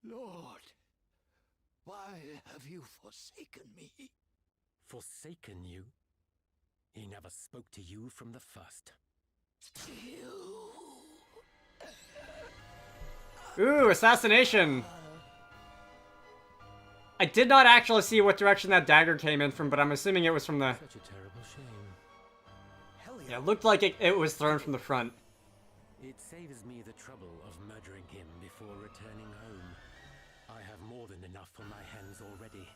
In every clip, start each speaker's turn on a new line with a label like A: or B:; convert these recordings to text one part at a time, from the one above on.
A: Lord, why have you forsaken me?
B: Forsaken you? He never spoke to you from the first.
C: Ooh, assassination! I did not actually see what direction that dagger came in from, but I'm assuming it was from the...
B: Such a terrible shame.
C: Yeah, it looked like it was thrown from the front.
B: It saves me the trouble of murdering him before returning home. I have more than enough on my hands already.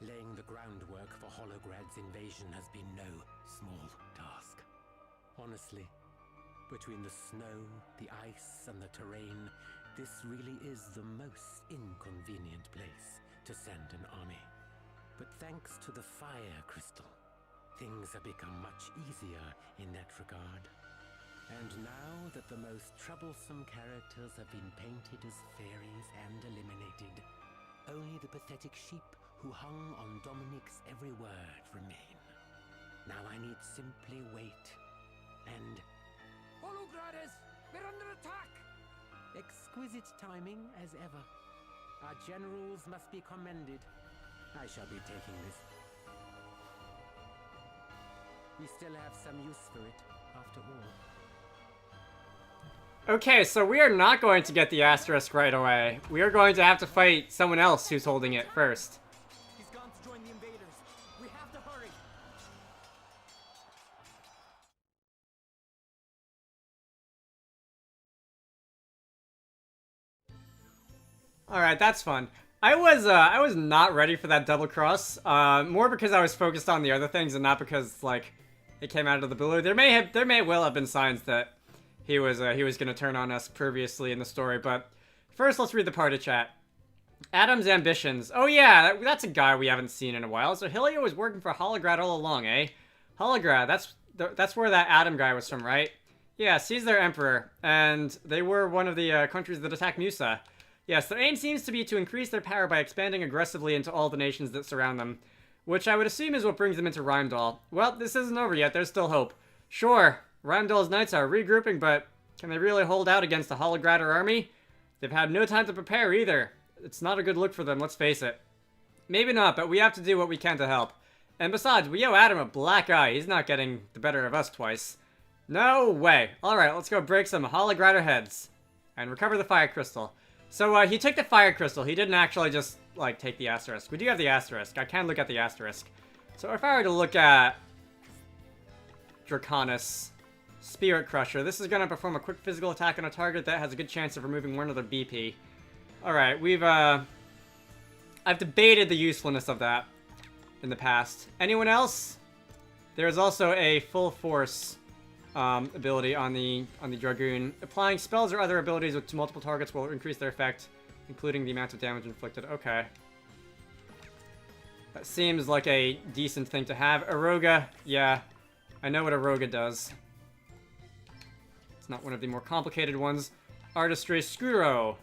B: Laying the groundwork for Holograd's invasion has been no small task. Honestly, between the snow, the ice, and the terrain, this really is the most inconvenient place to send an army. But thanks to the fire crystal, things have become much easier in that regard. And now that the most troublesome characters have been painted as fairies and eliminated, only the pathetic sheep who hung on Dominic's every word remain. Now I need simply wait and...
D: Hologrades! We're under attack!
B: Exquisite timing as ever. Our generals must be commended. I shall be taking this. We still have some use for it, after all.
C: Okay, so we are not going to get the asterisk right away. We are going to have to fight someone else who's holding it first.
D: He's gone to join the invaders. We have to hurry.
C: Alright, that's fun. I was not ready for that double cross. More because I was focused on the other things and not because, like, it came out of the blue. There may well have been signs that he was gonna turn on us previously in the story, but first let's read the party chat. Adam's ambitions. Oh yeah, that's a guy we haven't seen in a while. So Hylia was working for Holograd all along, eh? Holograd, that's where that Adam guy was from, right? Yes, he's their emperor, and they were one of the countries that attacked Musa. Yes, their aim seems to be to increase their power by expanding aggressively into all the nations that surround them, which I would assume is what brings them into Rheimdall. Well, this isn't over yet, there's still hope. Sure, Rheimdall's knights are regrouping, but can they really hold out against the Holograder army? They've had no time to prepare either. It's not a good look for them, let's face it. Maybe not, but we have to do what we can to help. And besides, we owe Adam a black eye. He's not getting the better of us twice. No way. Alright, let's go break some Holograder heads. And recover the fire crystal. So, he took the fire crystal. He didn't actually just, like, take the asterisk. We do have the asterisk. I can look at the asterisk. So if I were to look at Draconis, Spirit Crusher, this is going to perform a quick physical attack on a target that has a good chance of removing one of their BP. Alright, I've debated the usefulness of that in the past. Anyone else? There's also a full force ability on the Dragoon. Applying spells or other abilities to multiple targets will increase their effect, including the amount of damage inflicted. Okay. That seems like a decent thing to have. Aroga, yeah. I know what Aroga does. It's not one of the more complicated ones. Artistry Scuro.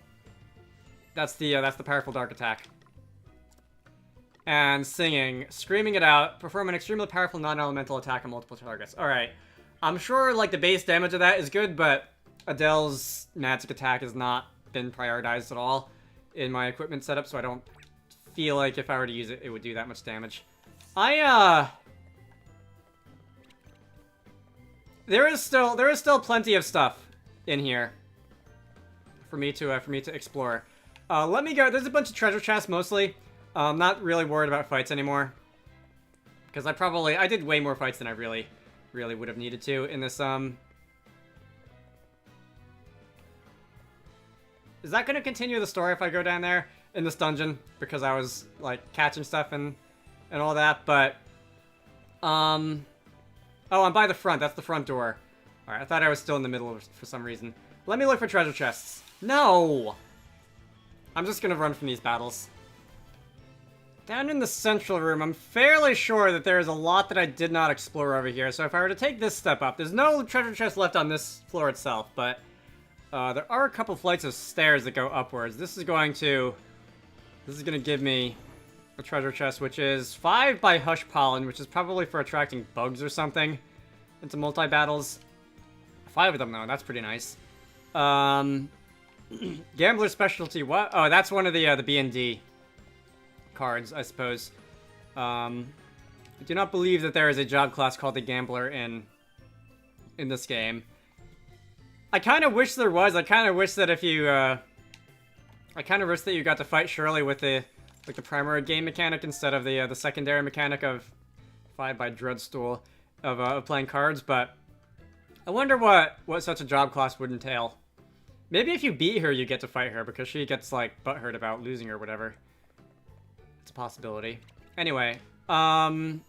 C: That's the powerful dark attack. And singing, screaming it out, perform an extremely powerful non-elemental attack on multiple targets. Alright. I'm sure, like, the base damage of that is good, but Adele's magic attack has not been prioritized at all in my equipment setup, so I don't feel like if I were to use it, it would do that much damage. There is still plenty of stuff in here for me to explore. Let me go. There's a bunch of treasure chests mostly. I'm not really worried about fights anymore, because I did way more fights than I really would have needed to in this. Is that going to continue the story if I go down there in this dungeon? Because I was, like, catching stuff and all that, but... Oh, I'm by the front. That's the front door. Alright, I thought I was still in the middle for some reason. Let me look for treasure chests. No! I'm just gonna run from these battles. Down in the central room, I'm fairly sure that there is a lot that I did not explore over here. So if I were to take this step up, there's no treasure chest left on this floor itself, but... there are a couple flights of stairs that go upwards. This is going to give me a treasure chest, which is 5 by Hush Pollen, which is probably for attracting bugs or something into multi-battles. 5 of them, though. That's pretty nice. Gambler specialty, what? Oh, that's one of the B&D cards, I suppose. I do not believe that there is a job class called the Gambler in this game. I kind of wish there was. I kind of wish that if you, I kind of wish that you got to fight Shirley with the primary game mechanic instead of the secondary mechanic of Fight by Dreadstool of playing cards. But I wonder what such a job class would entail. Maybe if you beat her, you get to fight her because she gets like butthurt about losing or whatever. It's a possibility. Anyway, there's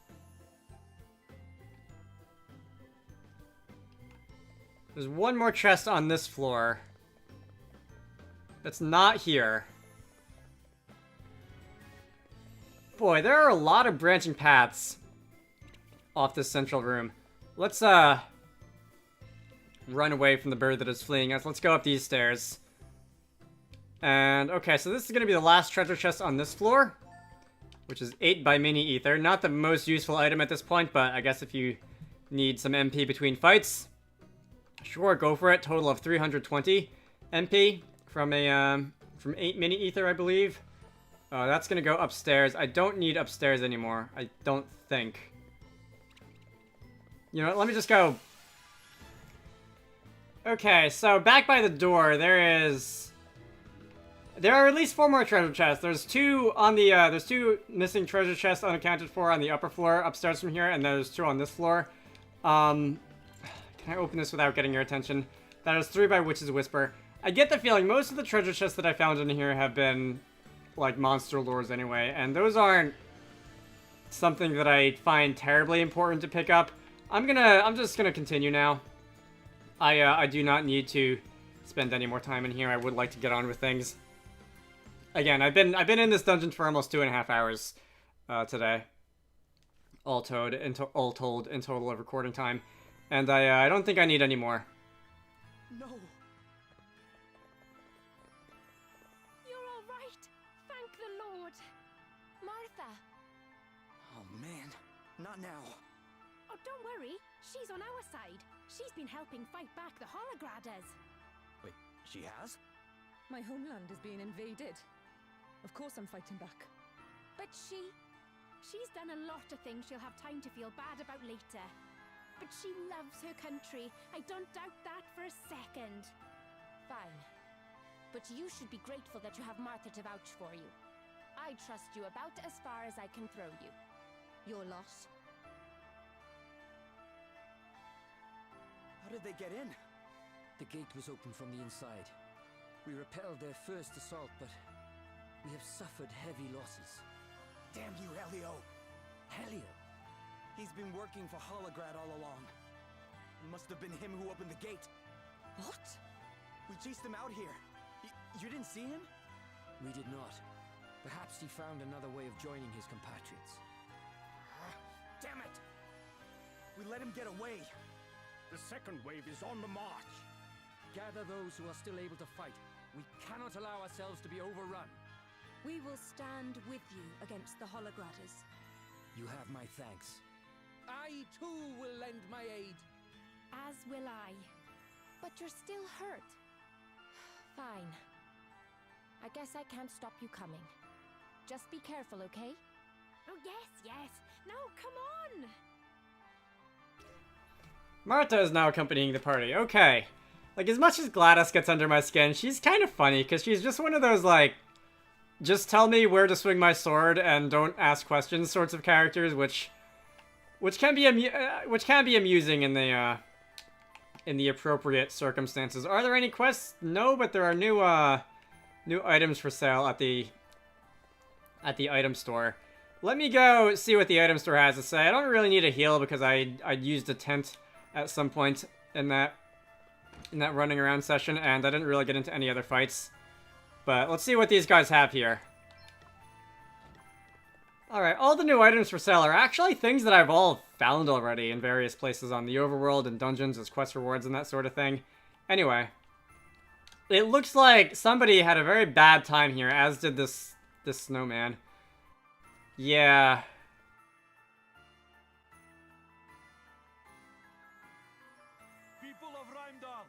C: one more chest on this floor that's not here. Boy, there are a lot of branching paths off this central room. Let's, run away from the bird that is fleeing us. Let's go up these stairs. And, okay, so this is going to be the last treasure chest on this floor, which is 8 by Mini Ether. Not the most useful item at this point, but I guess if you need some MP between fights, sure, go for it. Total of 320 MP from 8 Mini Ether, I believe. That's gonna go upstairs. I don't need upstairs anymore. I don't think. You know what? Let me just go. Okay, so back by the door, there are at least 4 more treasure chests. There's 2 on the, there's 2 missing treasure chests unaccounted for on the upper floor upstairs from here, and there's 2 on this floor. Can I open this without getting your attention? That is 3 by Witch's Whisper. I get the feeling most of the treasure chests that I found in here have been, like, monster lures anyway, and those aren't something that I find terribly important to pick up. I'm just gonna continue now. I do not need to spend any more time in here. I would like to get on with things. Again, I've been in this dungeon for almost 2.5 hours today. All told in total of recording time. And I don't think I need any more.
D: No. You're all right. Thank the Lord. Martha.
E: Oh man, not now.
F: Oh, don't worry. She's on our side. She's been helping fight back the Holograders.
E: Wait, she has?
G: My homeland is being invaded. Of course I'm fighting back.
F: But she's done a lot of things she'll have time to feel bad about later. But she loves her country. I don't doubt that for a second.
H: Fine. But you should be grateful that you have Martha to vouch for you. I trust you about as far as I can throw you. Your loss.
E: How did they get in?
I: The gate was open from the inside. We repelled their first assault, but we have suffered heavy losses.
E: Damn you, Helio!
I: Helio?
E: He's been working for Holograd all along. It must have been him who opened the gate.
I: What?
E: We chased him out here. You didn't see him?
I: We did not. Perhaps he found another way of joining his compatriots.
E: Damn it! We let him get away.
D: The second wave is on the march.
I: Gather those who are still able to fight. We cannot allow ourselves to be overrun.
G: We will stand with you against the Holograders.
I: You have my thanks. I, too, will lend my aid.
F: As will I.
H: But you're still hurt. Fine. I guess I can't stop you coming. Just be careful, okay?
F: Oh, yes. No, come on.
C: Martha is now accompanying the party. Okay. Like, as much as GLaDOS gets under my skin, she's kind of funny, because she's just one of those, like, just tell me where to swing my sword and don't ask questions sorts of characters, which can be amusing in the appropriate circumstances. Are there any quests? No, but there are new items for sale at the item store. Let me go see what the item store has to say. I don't really need a heal because I used a tent at some point in that running around session, and I didn't really get into any other fights. But let's see what these guys have here. Alright, all the new items for sale are actually things that I've all found already in various places on the overworld and dungeons as quest rewards and that sort of thing. Anyway, it looks like somebody had a very bad time here, as did this snowman. Yeah.
D: People of Rheimdall,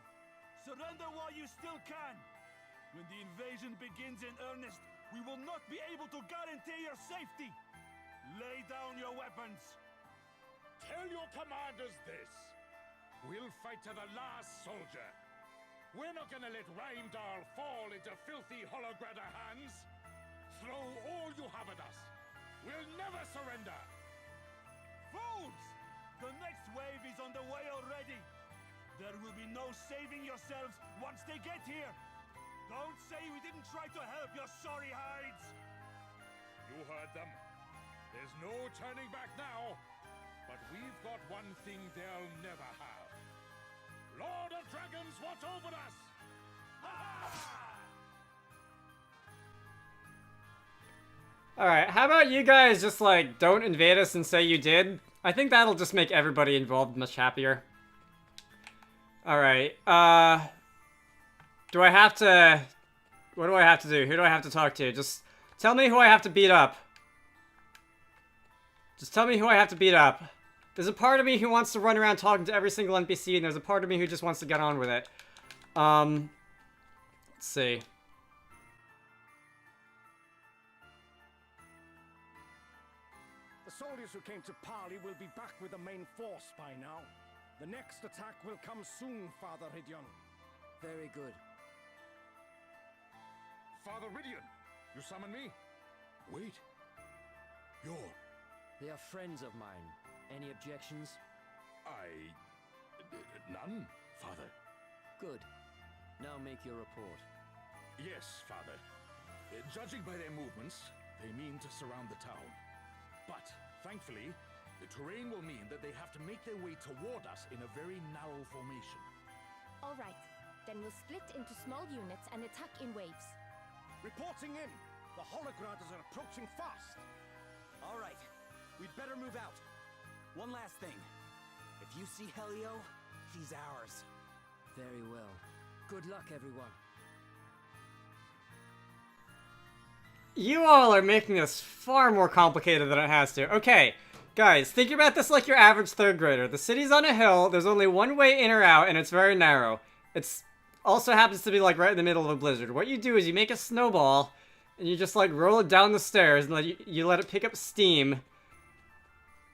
D: surrender while you still can.
J: When the invasion begins in earnest, we will not be able to guarantee your safety. Lay down your weapons.
D: Tell your commanders this. We'll fight to the last soldier. We're not gonna let Rheimdall fall into filthy Holograda hands. Throw all you have at us. We'll never surrender.
J: Fools! The next wave is on the way already. There will be no saving yourselves once they get here. Don't say we didn't try to help your sorry hides.
D: You heard them. There's no turning back now. But we've got one thing they'll never have. Lord of Dragons, watch over us!
C: Alright, how about you guys just, like, don't invade us and say you did? I think that'll just make everybody involved much happier. Alright, do I have to... What do I have to do? Who do I have to talk to? Just tell me who I have to beat up. Just tell me who I have to beat up. There's a part of me who wants to run around talking to every single NPC, and there's a part of me who just wants to get on with it. Let's see.
K: The soldiers who came to parley will be back with the main force by now. The next attack will come soon, Father Ridion.
I: Very good.
D: Father Ridion, you summon me?
A: Wait. You're...
I: They are friends of mine. Any objections?
A: none, Father.
I: Good. Now make your report.
A: Yes, Father. Judging by their movements, they mean to surround the town. But, thankfully, the terrain will mean that they have to make their way toward us in a very narrow formation.
H: All right. Then we'll split into small units and attack in waves.
K: Reporting in! The Hologrades are approaching fast!
E: All right. We'd better move out. One last thing. If you see Helio, he's ours.
I: Very well. Good luck, everyone.
C: You all are making this far more complicated than it has to. Okay, guys, think about this like your average third grader. The city's on a hill, there's only one way in or out, and it's very narrow. It's also happens to be like right in the middle of a blizzard. What you do is you make a snowball, and you just like roll it down the stairs, and you let it pick up steam.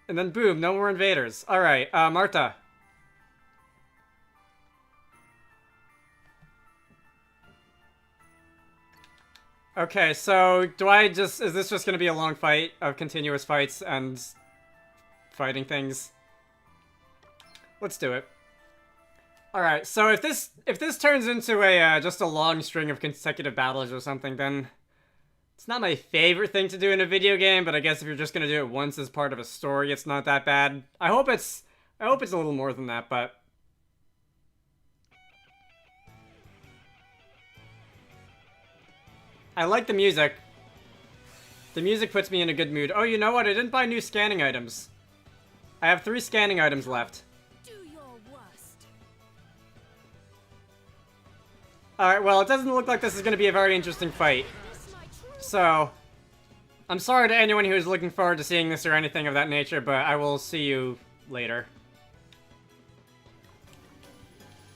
C: And then boom, no more invaders. Alright, Marta. Okay, so is this just gonna be a long fight of continuous fights and fighting things? Let's do it. Alright, so if this turns into a just a long string of consecutive battles or something, then it's not my favorite thing to do in a video game, but I guess if you're just gonna do it once as part of a story, it's not that bad. I hope it's a little more than that, but I like the music. The music puts me in a good mood. Oh, you know what? I didn't buy new scanning items. I have 3 scanning items left.
F: Do your worst.
C: Alright, well, it doesn't look like this is going to be a very interesting fight. So, I'm sorry to anyone who is looking forward to seeing this or anything of that nature, but I will see you later.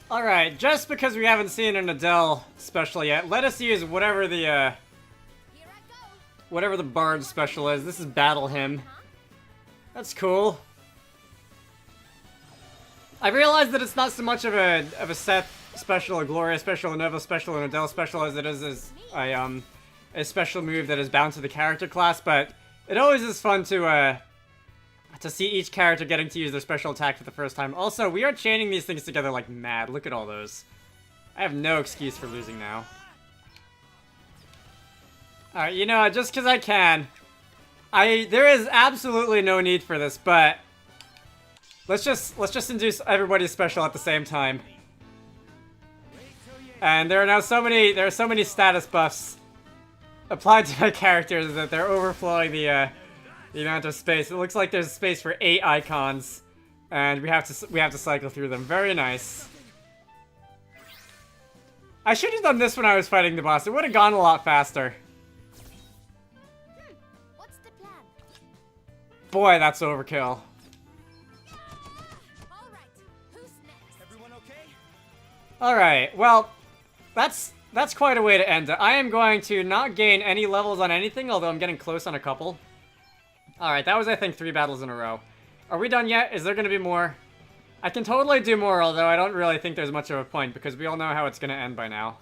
C: Alright, just because we haven't seen an Adele special yet, let us use whatever the Bard special is. This is Battle Hymn. That's cool. I realize that it's not so much of a Seth special, a Gloria special, a Nova special, an Adele special as it is a special move that is bound to the character class, but it always is fun to see each character getting to use their special attack for the first time. Also, we are chaining these things together like mad. Look at all those. I have no excuse for losing now. Alright, you know, just because I can. There is absolutely no need for this, but let's just induce everybody's special at the same time. And there are so many status buffs applied to my characters that they're overflowing the amount of space. It looks like there's space for 8 icons, and we have to cycle through them. Very nice. I should have done this when I was fighting the boss. It would have gone a lot faster.
H: What's the plan?
C: Boy, that's overkill.
H: All right. Who's next?
E: Everyone okay?
C: All right. Well, that's that's quite a way to end it. I am going to not gain any levels on anything, although I'm getting close on a couple. Alright, that was, I think, 3 battles in a row. Are we done yet? Is there going to be more? I can totally do more, although I don't really think there's much of a point, because we all know how it's going to end by now.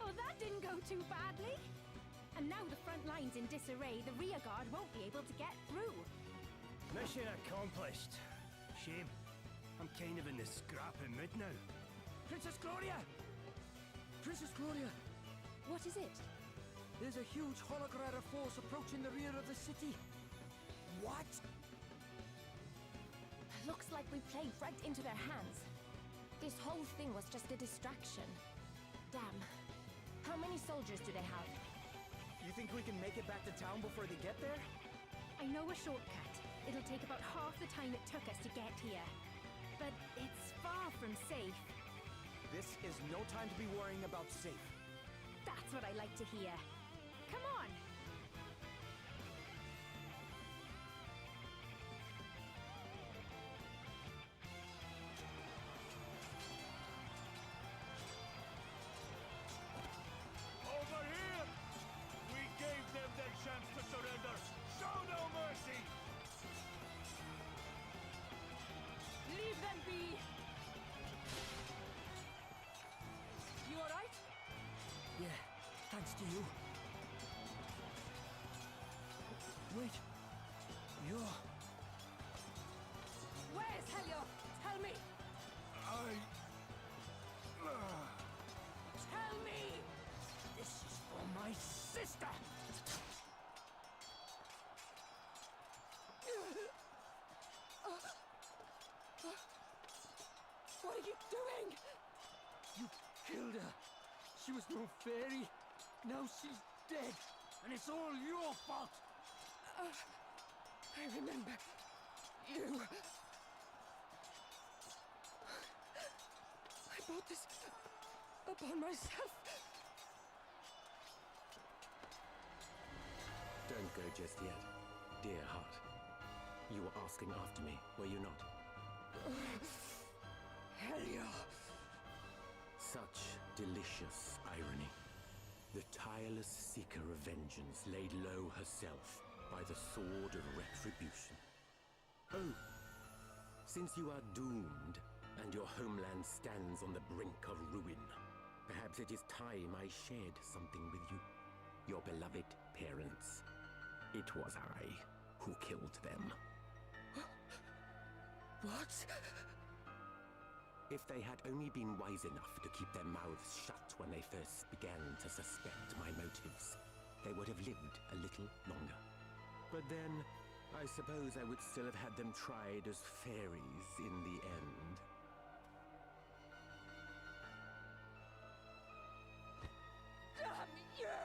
F: Oh, that didn't go too badly. And now the front line's in disarray, the rear guard won't be able to get through.
J: Mission accomplished. Shame. I'm kind of in the scrapping mood now.
I: Princess Gloria! Princess Gloria!
H: What is it?
I: There's a huge holographic force approaching the rear of the city.
H: What? Looks like we played right into their hands. This whole thing was just a distraction. Damn. How many soldiers do they have?
E: You think we can make it back to town before they get there?
F: I know a shortcut. It'll take about half the time it took us to get here. But it's far from safe.
E: This is no time to be worrying about safe.
F: That's what I like to hear. Come on!
J: Over here! We gave them their chance to surrender. Show no mercy!
G: Leave them be! You alright?
I: Yeah, thanks to you. Wait. You're...
G: Where's Helio? Tell me! Tell me!
I: This is for my sister!
G: What are you doing?
I: You killed her. She was no fairy. Now she's dead. And it's all your fault.
G: I remember you. I brought this upon myself.
B: Don't go just yet, dear heart. You were asking after me, were you not?
G: Helio.
B: Such delicious irony. The tireless seeker of vengeance laid low herself by the sword of retribution. Oh, since you are doomed and your homeland stands on the brink of ruin, perhaps it is time I shared something with you. Your beloved parents. It was I who killed them.
G: What?
B: If they had only been wise enough to keep their mouths shut when they first began to suspect my motives, they would have lived a little longer. But then, I suppose I would still have had them tried as fairies in the end.
G: Damn you!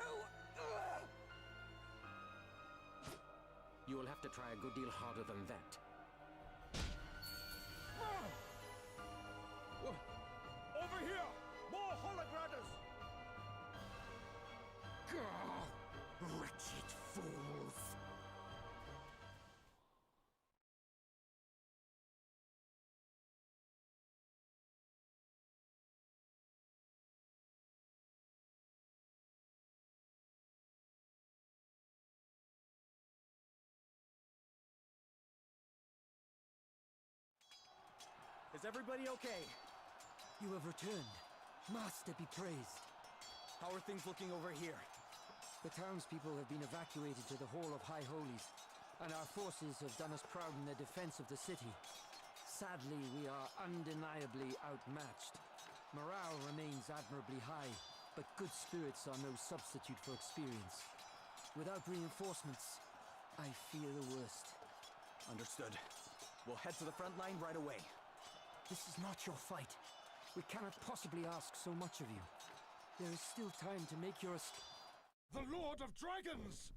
B: You will have to try a good deal harder than that.
J: Over here! More holograders!
B: Wretched fools!
E: Is everybody okay?
I: You have returned. Master be praised.
E: How are things looking over here?
I: The townspeople have been evacuated to the Hall of High Holies, and our forces have done us proud in their defense of the city. Sadly, we are undeniably outmatched. Morale remains admirably high, but good spirits are no substitute for experience. Without reinforcements, I fear the worst.
E: Understood. We'll head to the front line right away.
I: This is not your fight. We cannot possibly ask so much of you. There is still time to make your
D: The Lord of Dragons!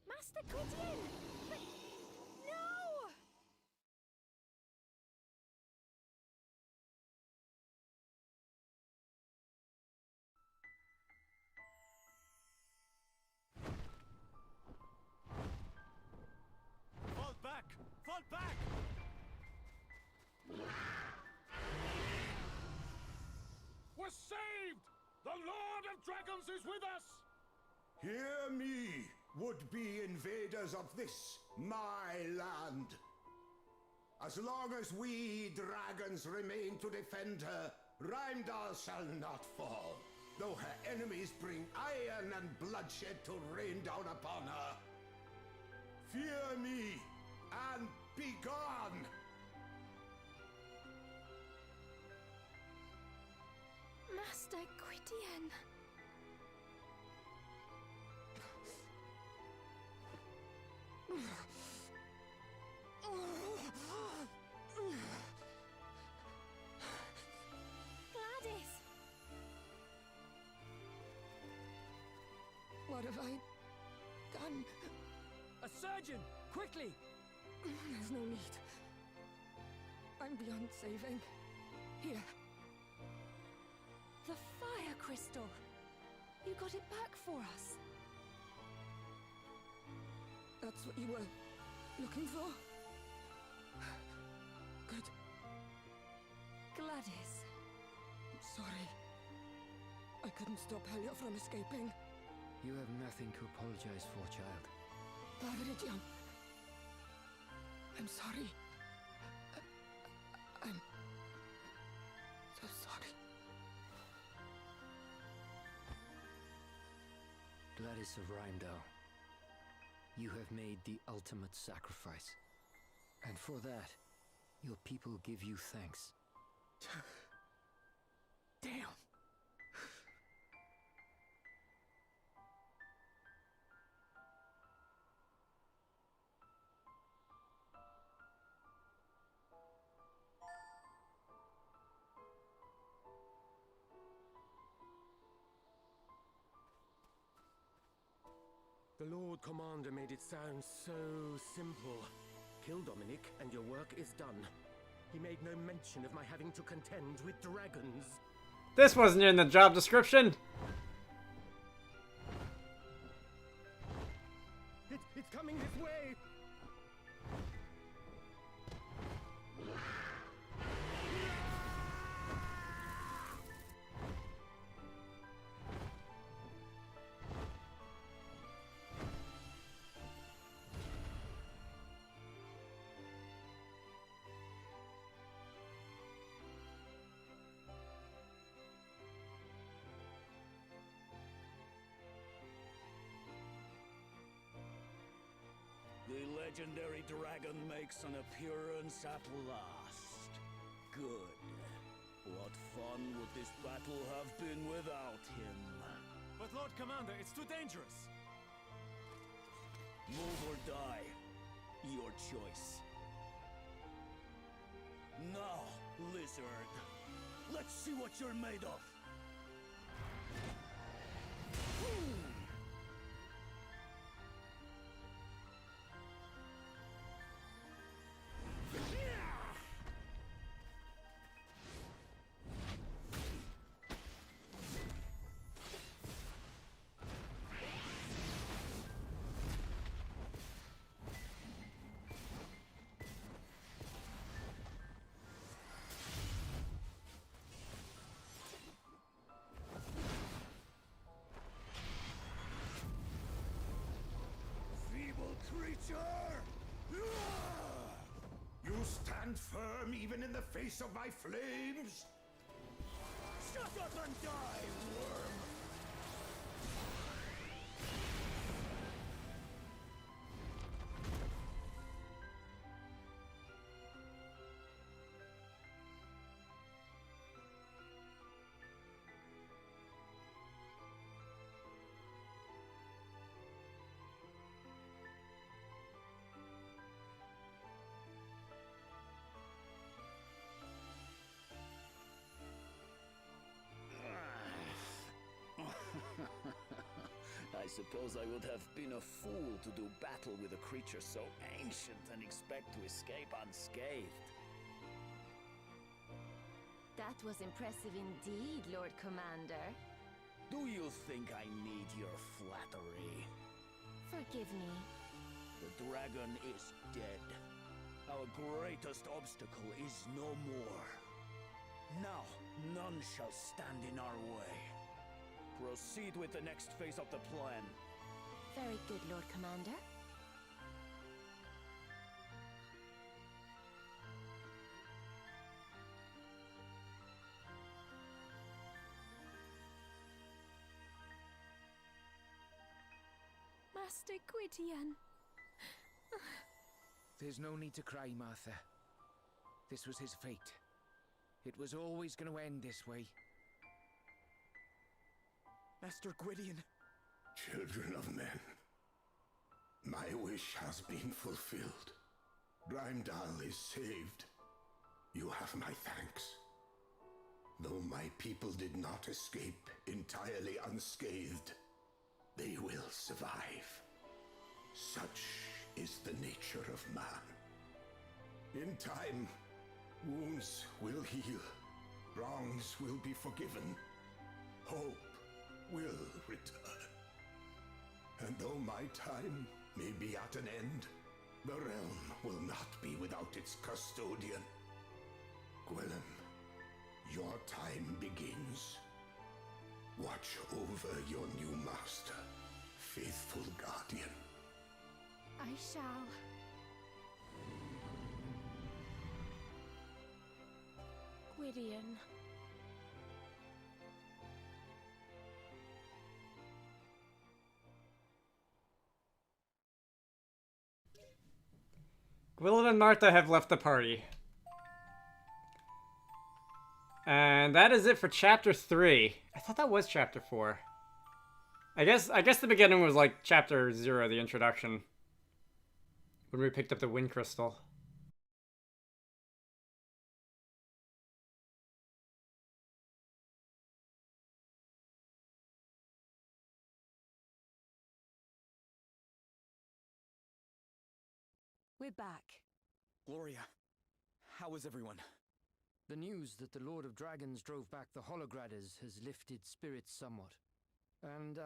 F: Master Gwydion! But... no!
J: Not back!
D: We're saved! The Lord of Dragons is with us!
L: Hear me, would-be invaders of this, my land. As long as we dragons remain to defend her, Rheimdall shall not fall, though her enemies bring iron and bloodshed to rain down upon her. Fear me, and be gone!
F: Master Gwydion. Gladys!
G: What have I done?
I: A surgeon! Quickly!
G: There's no need. I'm beyond saving. Here.
H: The fire crystal! You got it back for us.
G: That's what you were looking for? Good.
H: Gladys.
G: I'm sorry. I couldn't stop Helio from escaping.
I: You have nothing to apologize for, child.
G: Viridian. I'm sorry. I'm so sorry.
I: Gladys of Rheimdall, you have made the ultimate sacrifice. And for that, your people give you thanks.
G: Damn.
B: The Lord Commander made it sound so simple. Kill Dominic and your work is done. He made no mention of my having to contend with dragons.
C: This wasn't in the job description.
B: It's coming this way!
J: The legendary dragon makes an appearance at last. Good. What fun would this battle have been without him?
E: But Lord Commander, it's too dangerous.
J: Move or die. Your choice. Now, lizard. Let's see what you're made of.
L: Creature! You stand firm even in the face of my flames?
J: Shut up and die, worm! I suppose I would have been a fool to do battle with a creature so ancient and expect to escape unscathed.
H: That was impressive indeed, Lord Commander.
J: Do you think I need your flattery?
H: Forgive me.
J: The dragon is dead.
E: Our greatest obstacle is no more. Now, none shall stand in our way. Proceed with the next phase of the plan.
H: Very good, Lord Commander.
F: Master Gwydion.
M: There's no need to cry, Martha. This was his fate. It was always going to end this way.
E: Master Gwydion.
L: Children of men, my wish has been fulfilled. Grimdal is saved. You have my thanks. Though my people did not escape entirely unscathed, they will survive. Such is the nature of man. In time, wounds will heal, wrongs will be forgiven, hope will return. And though my time may be at an end, the realm will not be without its custodian. Gwillem, your time begins. Watch over your new master, faithful guardian.
F: I shall.
H: Gwydion.
C: Gwillem and Martha have left the party. And that is it for chapter 3. I thought that was chapter 4. I guess the beginning was like chapter 0, the introduction. When we picked up the wind crystal.
G: We're back.
E: Gloria, how is everyone?
I: The news that the Lord of Dragons drove back the Hologradders has lifted spirits somewhat. And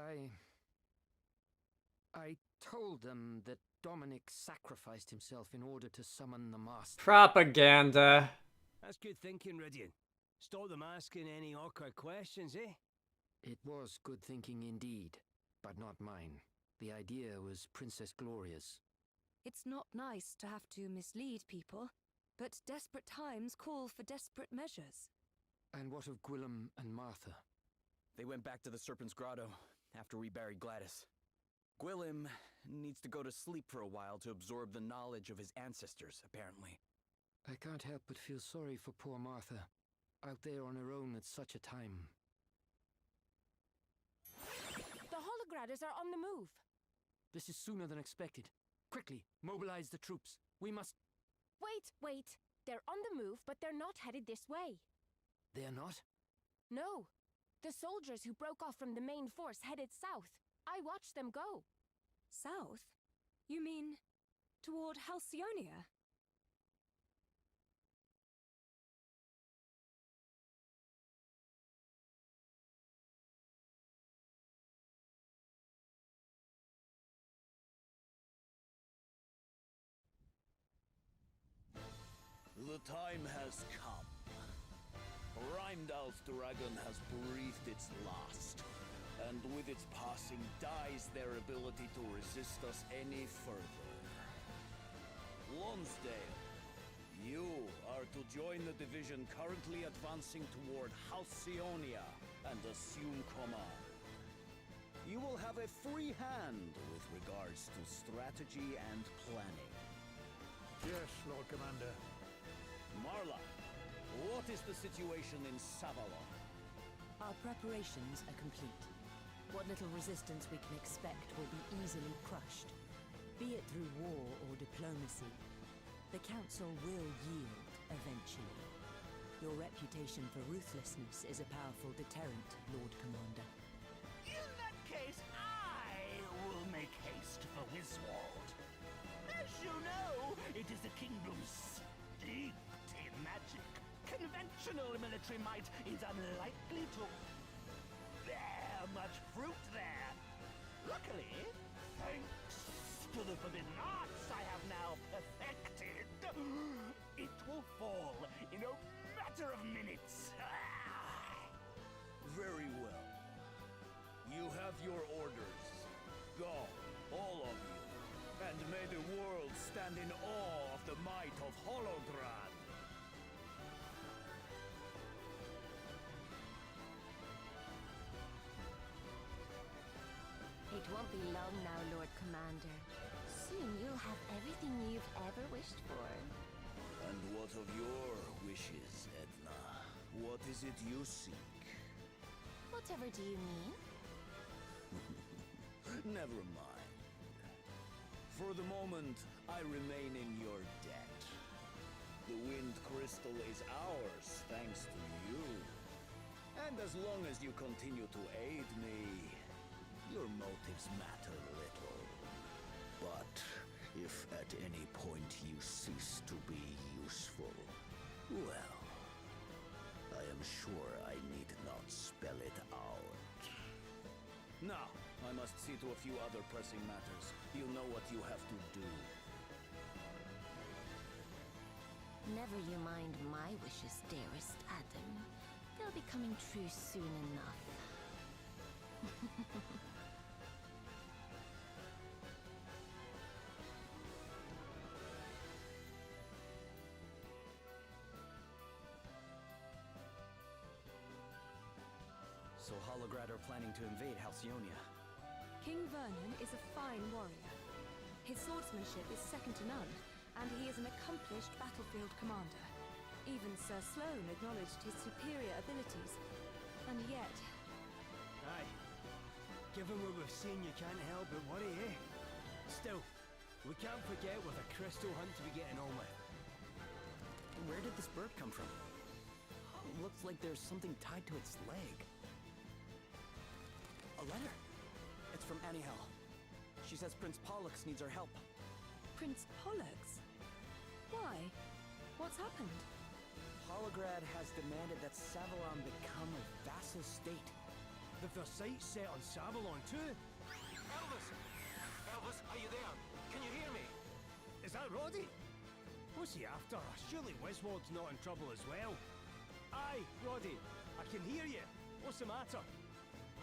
I: I told them that Dominic sacrificed himself in order to summon the Master.
C: Propaganda.
J: That's good thinking, Rydian. Stop them asking any awkward questions, eh?
I: It was good thinking indeed, but not mine. The idea was Princess Gloria's.
G: It's not nice to have to mislead people, but desperate times call for desperate measures.
I: And what of Gwillem and Martha?
E: They went back to the Serpent's Grotto after we buried Gladys. Gwillem needs to go to sleep for a while to absorb the knowledge of his ancestors, apparently.
I: I can't help but feel sorry for poor Martha, out there on her own at such a time.
H: The Hologradders are on the move.
I: This is sooner than expected. Quickly, mobilize the troops. We must...
H: Wait. They're on the move, but they're not headed this way.
I: They're not?
H: No. The soldiers who broke off from the main force headed south. I watched them go.
G: South? You mean toward Halcyonia?
E: The time has come. Heimdall's dragon has breathed its last, and with its passing dies their ability to resist us any further. Lonsdale, you are to join the division currently advancing toward Halcyonia and assume command. You will have a free hand with regards to strategy and planning.
K: Yes, Lord Commander.
E: Marla, what is the situation in Savalon?
N: Our preparations are complete. What little resistance we can expect will be easily crushed, be it through war or diplomacy. The Council will yield eventually. Your reputation for ruthlessness is a powerful deterrent, Lord Commander.
J: In that case, I will make haste for Wiswald. As you know, it is the kingdom's steeped in magic. Conventional military might is unlikely to bear much fruit there. Luckily, thanks to the forbidden arts I have now perfected, It will fall in a matter of minutes.
E: Very well. You have your orders. Go, all of you, and may the world stand in awe of the might of Holograd.
H: It won't be long now, Lord Commander. Soon you'll have everything you've ever wished for.
E: And what of your wishes, Edna? What is it you seek?
H: Whatever do you mean?
E: Never mind. For the moment, I remain in your debt. The Wind Crystal is ours, thanks to you. And as long as you continue to aid me, your motives matter little. But if at any point you cease to be useful, well, I am sure I need not spell it out. Now, I must see to a few other pressing matters. You know what you have to do.
H: Never you mind my wishes, dearest Adam. They'll be coming true soon enough.
O: So Holograd are planning to invade Halcyonia.
G: King Vernon is a fine warrior. His swordsmanship is second to none, and he is an accomplished battlefield commander. Even Sir Sloane acknowledged his superior abilities. And yet...
J: Aye. Given what we've seen, you can't help but worry, eh? Still, we can't forget with a crystal hunt to be getting on with.
O: Where did this bird come from? Looks like there's something tied to its leg. A letter. It's from Anihel. She says Prince Pollux needs our help.
G: Prince Pollux? Why? What's happened?
O: Holograd has demanded that Savalon become a vassal state.
J: They've their sights set on Savalon too.
O: Elvis! Elvis, are you there? Can you hear me?
J: Is that Roddy? What's he after? Surely Wiswold's not in trouble as well. Aye, Roddy, I can hear you. What's the matter?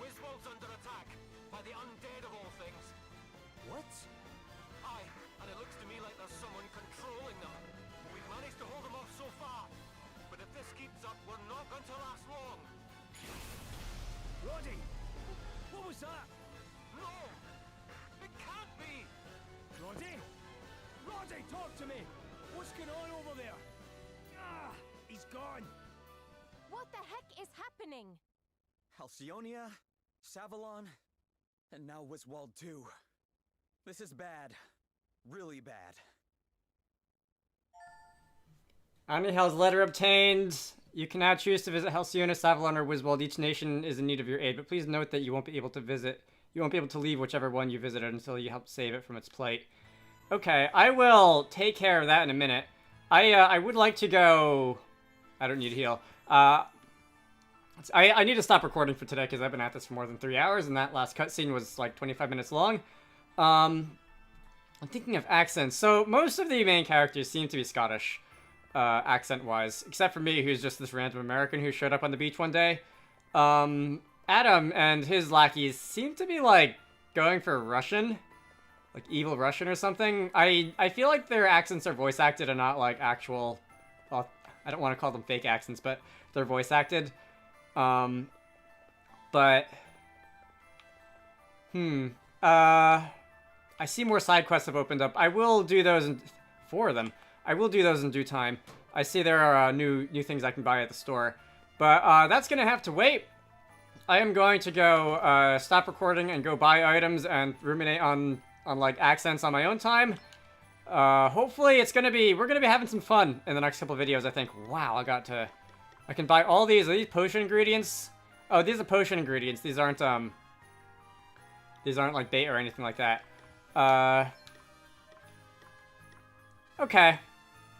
O: Wiswold's under attack by the undead of all things.
J: What?
O: Aye, and it looks to me like there's someone controlling them. We've managed to hold them off so far, but if this keeps up, we're not going to last long.
J: Roddy! What was that?
O: No! It can't be!
J: Roddy? Roddy, talk to me! What's going on over there? Ah! He's gone!
H: What the heck is happening?
O: Halcyonia, Savalon, and now Wiswold too. This is bad. Really bad.
C: Anihel's letter obtained. You can now choose to visit Halcyonia, Savalon, or Wiswold. Each nation is in need of your aid, but please note that you won't be able to leave whichever one you visited until you help save it from its plight. Okay, I will take care of that in a minute. I would like to go... I don't need to heal. I need to stop recording for today because I've been at this for more than 3 hours, and that last cutscene was like 25 minutes long. I'm thinking of accents. So most of the main characters seem to be Scottish, accent-wise, except for me, who's just this random American who showed up on the beach one day. Adam and his lackeys seem to be like going for Russian, like evil Russian or something. I feel like their accents are voice acted and not like actual. Well, I don't want to call them fake accents, but they're voice acted. But I see more side quests have opened up. I will do those in 4 of them. I will do those in due time. I see there are new things I can buy at the store, but that's gonna have to wait. I am going to go stop recording and go buy items and ruminate on like accents on my own time. Hopefully we're gonna be having some fun in the next couple of videos. I think. Wow, I can buy all these. Are these potion ingredients? Oh, these are potion ingredients. These aren't like bait or anything like that. Okay.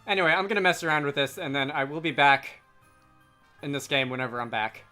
C: Anyway, I'm gonna mess around with this, and then I will be back in this game whenever I'm back.